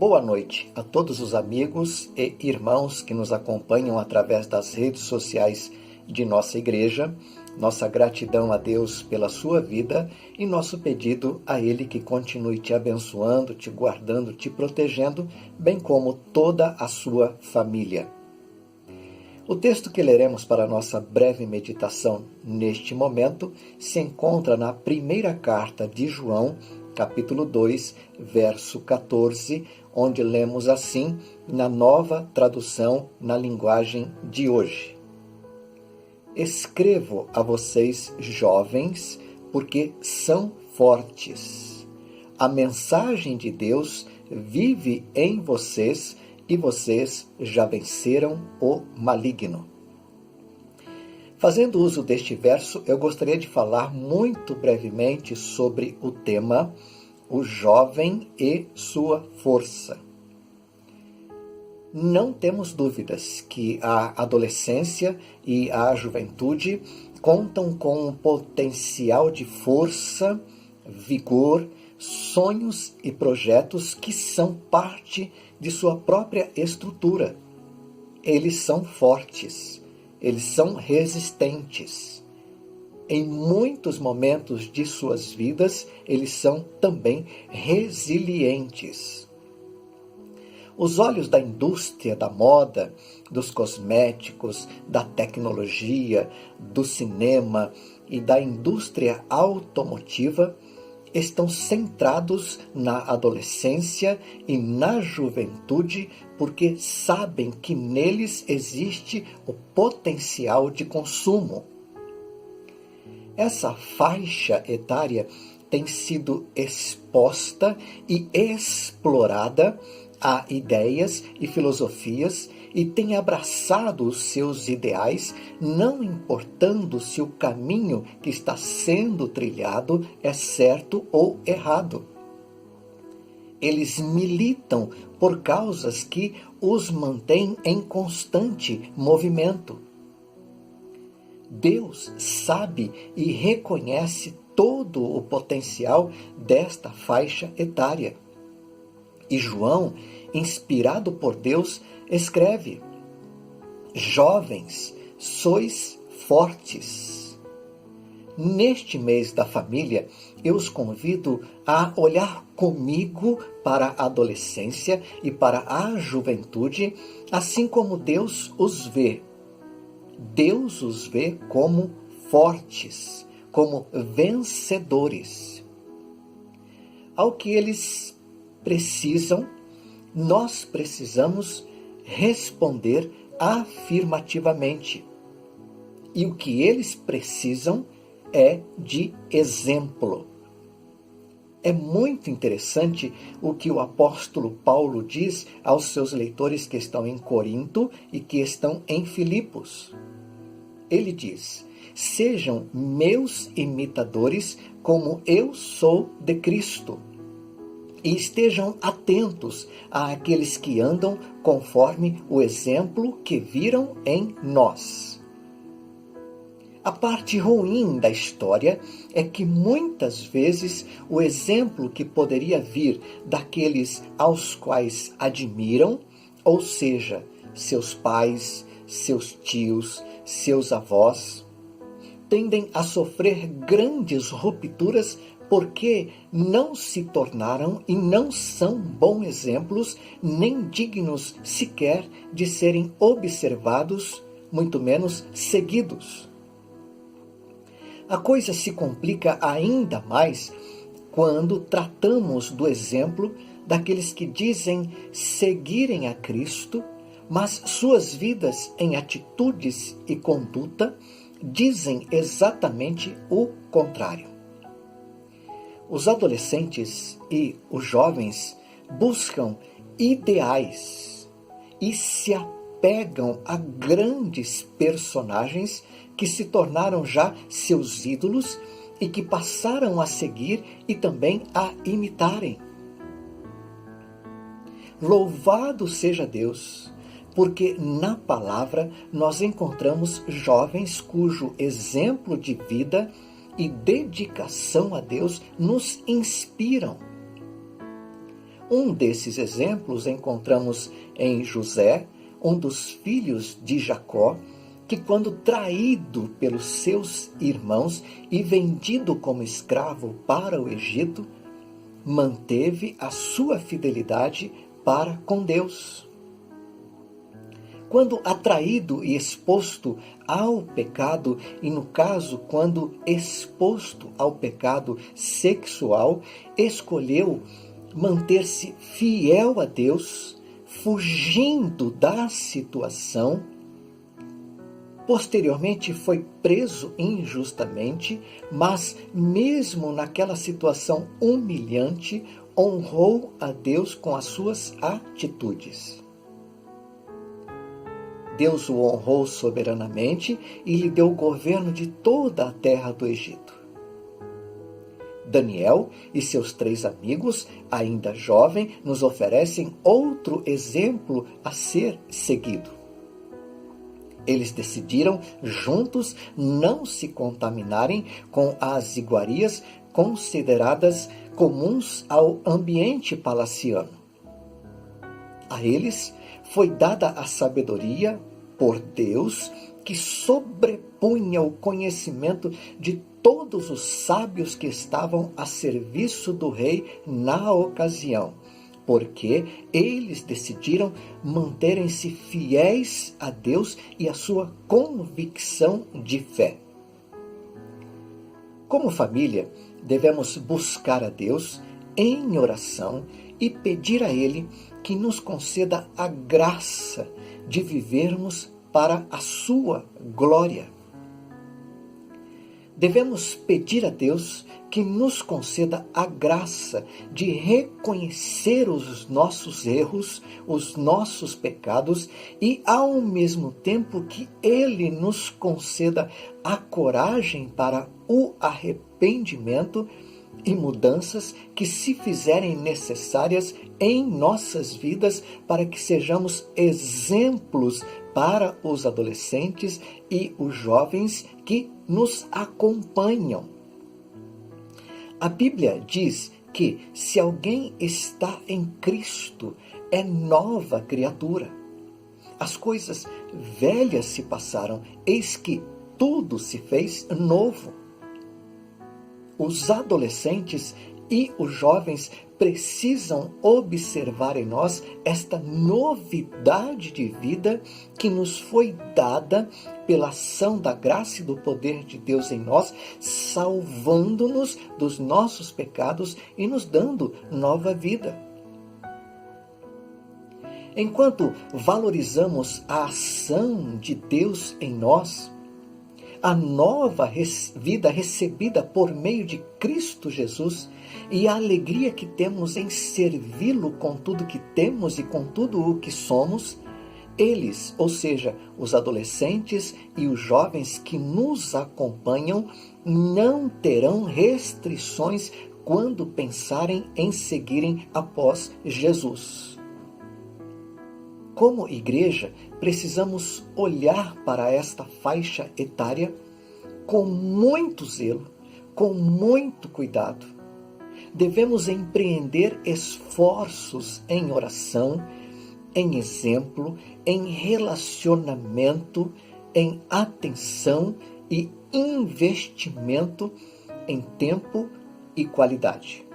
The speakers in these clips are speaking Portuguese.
Boa noite a todos os amigos e irmãos que nos acompanham através das redes sociais de nossa igreja. Nossa gratidão a Deus pela sua vida e nosso pedido a Ele que continue te abençoando, te guardando, te protegendo, bem como toda a sua família. O texto que leremos para nossa breve meditação neste momento se encontra na primeira carta de João, capítulo 2, verso 14, onde lemos assim, na nova tradução na linguagem de hoje. Escrevo a vocês, jovens, porque são fortes. A mensagem de Deus vive em vocês e vocês já venceram o maligno. Fazendo uso deste verso, eu gostaria de falar muito brevemente sobre o tema o jovem e sua força. Não temos dúvidas que a adolescência e a juventude contam com um potencial de força, vigor, sonhos e projetos que são parte de sua própria estrutura. Eles são fortes, eles são resistentes. Em muitos momentos de suas vidas, eles são também resilientes. Os olhos da indústria da moda, dos cosméticos, da tecnologia, do cinema e da indústria automotiva estão centrados na adolescência e na juventude porque sabem que neles existe o potencial de consumo. Essa faixa etária tem sido exposta e explorada a ideias e filosofias e tem abraçado os seus ideais, não importando se o caminho que está sendo trilhado é certo ou errado. Eles militam por causas que os mantêm em constante movimento. Deus sabe e reconhece todo o potencial desta faixa etária. E João, inspirado por Deus, escreve: Jovens, sois fortes. Neste mês da família, eu os convido a olhar comigo para a adolescência e para a juventude, assim como Deus os vê. Deus os vê como fortes, como vencedores. Ao que eles precisam, nós precisamos responder afirmativamente. E o que eles precisam é de exemplo. É muito interessante o que o apóstolo Paulo diz aos seus leitores que estão em Corinto e que estão em Filipos. Ele diz: sejam meus imitadores como eu sou de Cristo. E estejam atentos àqueles que andam conforme o exemplo que viram em nós. A parte ruim da história é que muitas vezes o exemplo que poderia vir daqueles aos quais admiram, ou seja, seus pais, seus tios, seus avós, tendem a sofrer grandes rupturas porque não se tornaram e não são bons exemplos, nem dignos sequer de serem observados, muito menos seguidos. A coisa se complica ainda mais quando tratamos do exemplo daqueles que dizem seguirem a Cristo, mas suas vidas em atitudes e conduta dizem exatamente o contrário. Os adolescentes e os jovens buscam ideais e se apegam a grandes personagens que se tornaram já seus ídolos e que passaram a seguir e também a imitarem. Louvado seja Deus, porque na palavra nós encontramos jovens cujo exemplo de vida e dedicação a Deus nos inspiram. Um desses exemplos encontramos em José, um dos filhos de Jacó, que quando traído pelos seus irmãos e vendido como escravo para o Egito, manteve a sua fidelidade para com Deus. Quando atraído e exposto ao pecado, e no caso, quando exposto ao pecado sexual, escolheu manter-se fiel a Deus, fugindo da situação. Posteriormente foi preso injustamente, mas mesmo naquela situação humilhante, honrou a Deus com as suas atitudes. Deus o honrou soberanamente e lhe deu o governo de toda a terra do Egito. Daniel e seus 3 amigos, ainda jovem, nos oferecem outro exemplo a ser seguido. Eles decidiram juntos não se contaminarem com as iguarias consideradas comuns ao ambiente palaciano. A eles foi dada a sabedoria por Deus, que sobrepunha o conhecimento de todos os sábios que estavam a serviço do rei na ocasião, porque eles decidiram manterem-se fiéis a Deus e a sua convicção de fé. Como família, devemos buscar a Deus em oração e pedir a Ele que nos conceda a graça de vivermos para a sua glória. Devemos pedir a Deus que nos conceda a graça de reconhecer os nossos erros, os nossos pecados e, ao mesmo tempo, que Ele nos conceda a coragem para o arrependimento e mudanças que se fizerem necessárias em nossas vidas para que sejamos exemplos para os adolescentes e os jovens que nos acompanham. A Bíblia diz que se alguém está em Cristo, é nova criatura. As coisas velhas se passaram, eis que tudo se fez novo. Os adolescentes e os jovens precisam observar em nós esta novidade de vida que nos foi dada pela ação da graça e do poder de Deus em nós, salvando-nos dos nossos pecados e nos dando nova vida. Enquanto valorizamos a ação de Deus em nós, a nova vida recebida por meio de Cristo Jesus e a alegria que temos em servi-lo com tudo que temos e com tudo o que somos, eles, ou seja, os adolescentes e os jovens que nos acompanham, não terão restrições quando pensarem em seguirem após Jesus. Como igreja, precisamos olhar para esta faixa etária com muito zelo, com muito cuidado. Devemos empreender esforços em oração, em exemplo, em relacionamento, em atenção e investimento em tempo e qualidade.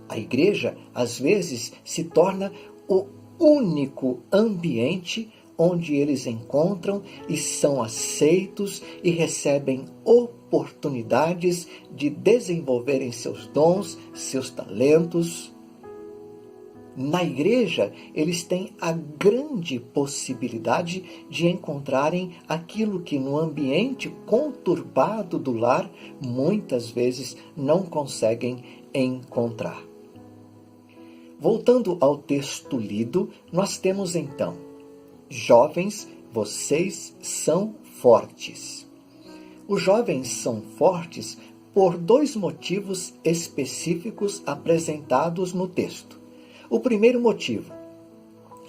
A igreja, às vezes, se torna o único ambiente onde eles encontram e são aceitos e recebem oportunidades de desenvolverem seus dons, seus talentos. Na igreja, eles têm a grande possibilidade de encontrarem aquilo que no ambiente conturbado do lar muitas vezes não conseguem encontrar. Voltando ao texto lido, nós temos então: jovens, vocês são fortes. Os jovens são fortes por 2 motivos específicos apresentados no texto. O primeiro motivo: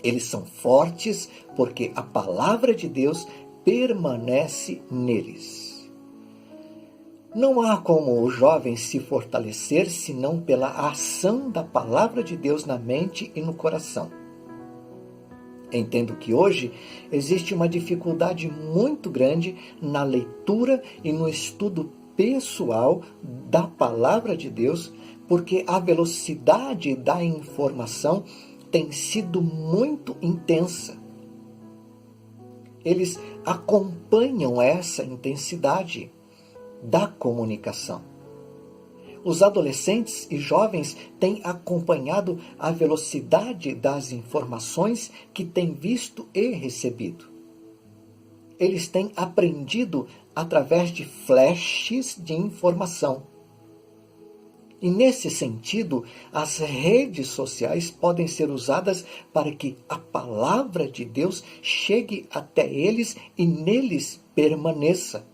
eles são fortes porque a palavra de Deus permanece neles. Não há como o jovem se fortalecer senão pela ação da palavra de Deus na mente e no coração. Entendo que hoje existe uma dificuldade muito grande na leitura e no estudo pessoal da palavra de Deus, porque a velocidade da informação tem sido muito intensa. Eles acompanham essa intensidade da comunicação. Os adolescentes e jovens têm acompanhado a velocidade das informações que têm visto e recebido. Eles têm aprendido através de flashes de informação. E nesse sentido, as redes sociais podem ser usadas para que a palavra de Deus chegue até eles e neles permaneça.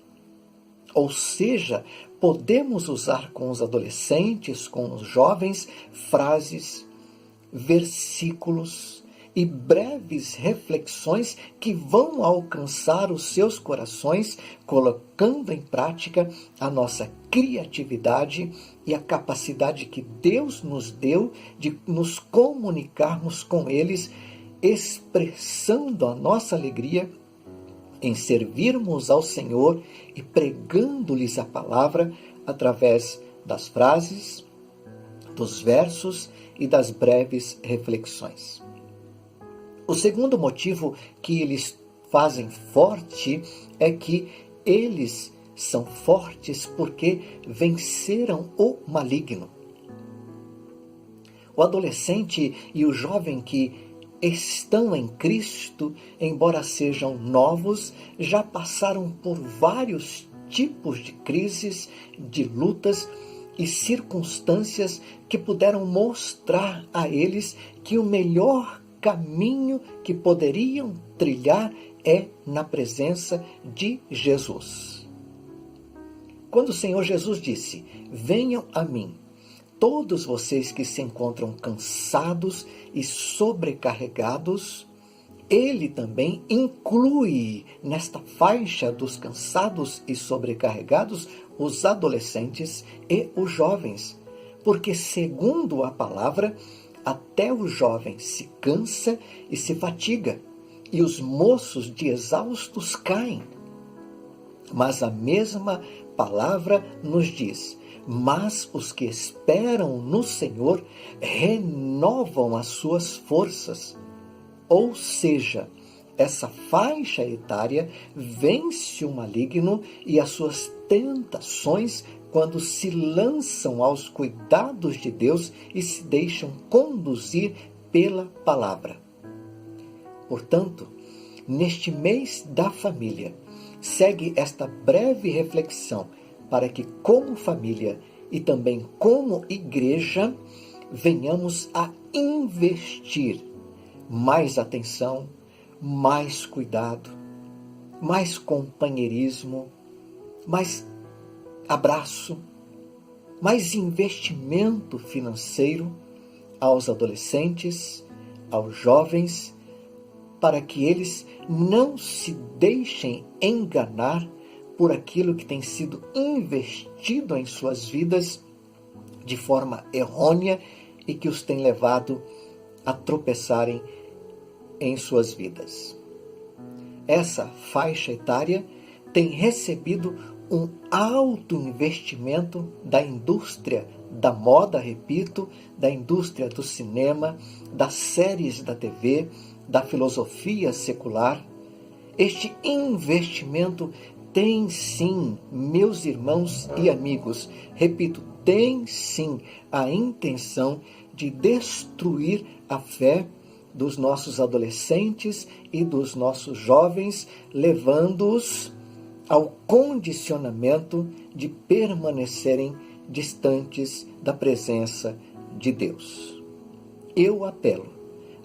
Ou seja, podemos usar com os adolescentes, com os jovens, frases, versículos e breves reflexões que vão alcançar os seus corações, colocando em prática a nossa criatividade e a capacidade que Deus nos deu de nos comunicarmos com eles, expressando a nossa alegria em servirmos ao Senhor e pregando-lhes a palavra através das frases, dos versos e das breves reflexões. O segundo motivo que eles fazem forte é que eles são fortes porque venceram o maligno. O adolescente e o jovem que estão em Cristo, embora sejam novos, já passaram por vários tipos de crises, de lutas e circunstâncias que puderam mostrar a eles que o melhor caminho que poderiam trilhar é na presença de Jesus. Quando o Senhor Jesus disse: "Venham a mim, todos vocês que se encontram cansados e sobrecarregados", Ele também inclui nesta faixa dos cansados e sobrecarregados os adolescentes e os jovens, porque, segundo a palavra, até o jovem se cansa e se fatiga, e os moços de exaustos caem. Mas a mesma palavra nos diz: "Mas os que esperam no Senhor renovam as suas forças." Ou seja, essa faixa etária vence o maligno e as suas tentações quando se lançam aos cuidados de Deus e se deixam conduzir pela palavra. Portanto, neste mês da família, segue esta breve reflexão para que, como família e também como igreja, venhamos a investir mais atenção, mais cuidado, mais companheirismo, mais abraço, mais investimento financeiro aos adolescentes, aos jovens, para que eles não se deixem enganar por aquilo que tem sido investido em suas vidas de forma errônea e que os tem levado a tropeçarem em suas vidas. Essa faixa etária tem recebido um alto investimento da indústria da moda, repito, da indústria do cinema, das séries da TV, da filosofia secular. Este investimento tem sim, meus irmãos e amigos, repito, tem sim a intenção de destruir a fé dos nossos adolescentes e dos nossos jovens, levando-os ao condicionamento de permanecerem distantes da presença de Deus. Eu apelo,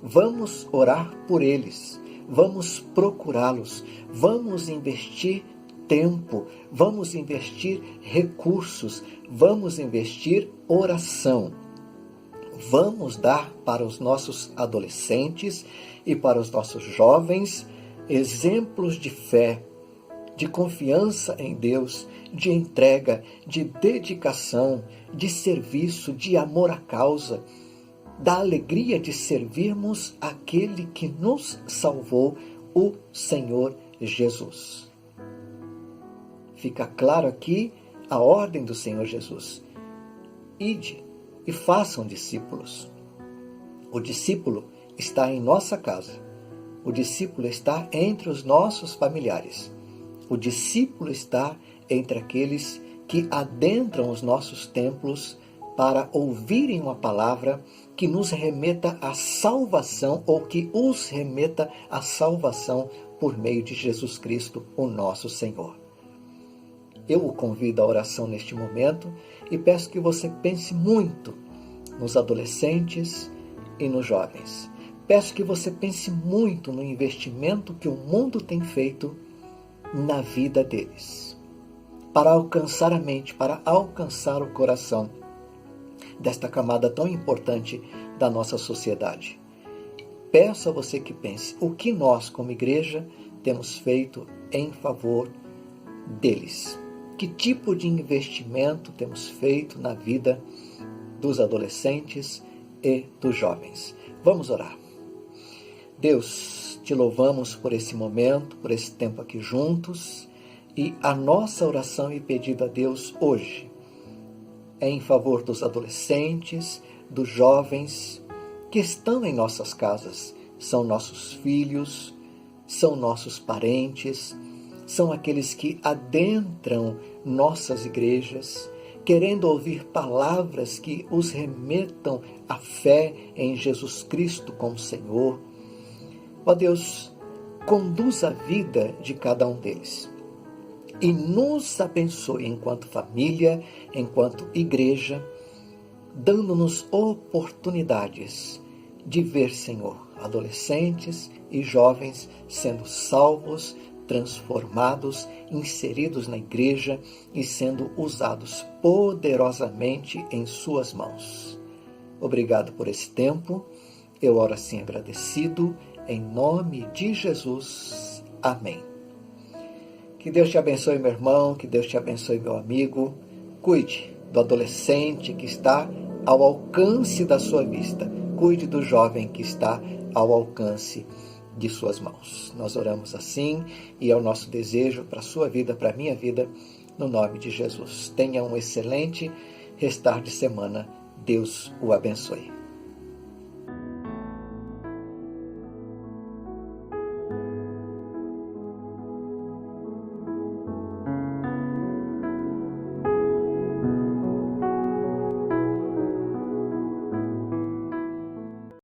vamos orar por eles, vamos procurá-los, vamos investir tempo, vamos investir recursos, vamos investir oração. Vamos dar para os nossos adolescentes e para os nossos jovens exemplos de fé, de confiança em Deus, de entrega, de dedicação, de serviço, de amor à causa, da alegria de servirmos aquele que nos salvou, o Senhor Jesus. Fica claro aqui a ordem do Senhor Jesus. Ide e façam discípulos. O discípulo está em nossa casa. O discípulo está entre os nossos familiares. O discípulo está entre aqueles que adentram os nossos templos para ouvirem uma palavra que nos remeta à salvação ou que os remeta à salvação por meio de Jesus Cristo, o nosso Senhor. Eu o convido à oração neste momento e peço que você pense muito nos adolescentes e nos jovens. Peço que você pense muito no investimento que o mundo tem feito na vida deles, para alcançar a mente, para alcançar o coração desta camada tão importante da nossa sociedade. Peço a você que pense o que nós, como igreja, temos feito em favor deles. Que tipo de investimento temos feito na vida dos adolescentes e dos jovens? Vamos orar. Deus, te louvamos por esse momento, por esse tempo aqui juntos, e a nossa oração e pedido a Deus hoje é em favor dos adolescentes, dos jovens que estão em nossas casas. São nossos filhos, são nossos parentes, são aqueles que adentram nossas igrejas, querendo ouvir palavras que os remetam à fé em Jesus Cristo como Senhor. Ó Deus, conduz a vida de cada um deles e nos abençoe enquanto família, enquanto igreja, dando-nos oportunidades de ver, Senhor, adolescentes e jovens sendo salvos, transformados, inseridos na igreja e sendo usados poderosamente em suas mãos. Obrigado por esse tempo. Eu oro assim agradecido, em nome de Jesus. Amém. Que Deus te abençoe, meu irmão, que Deus te abençoe, meu amigo. Cuide do adolescente que está ao alcance da sua vista. Cuide do jovem que está ao alcance de suas mãos. Nós oramos assim e é o nosso desejo para a sua vida, para a minha vida, no nome de Jesus. Tenha um excelente restar de semana. Deus o abençoe.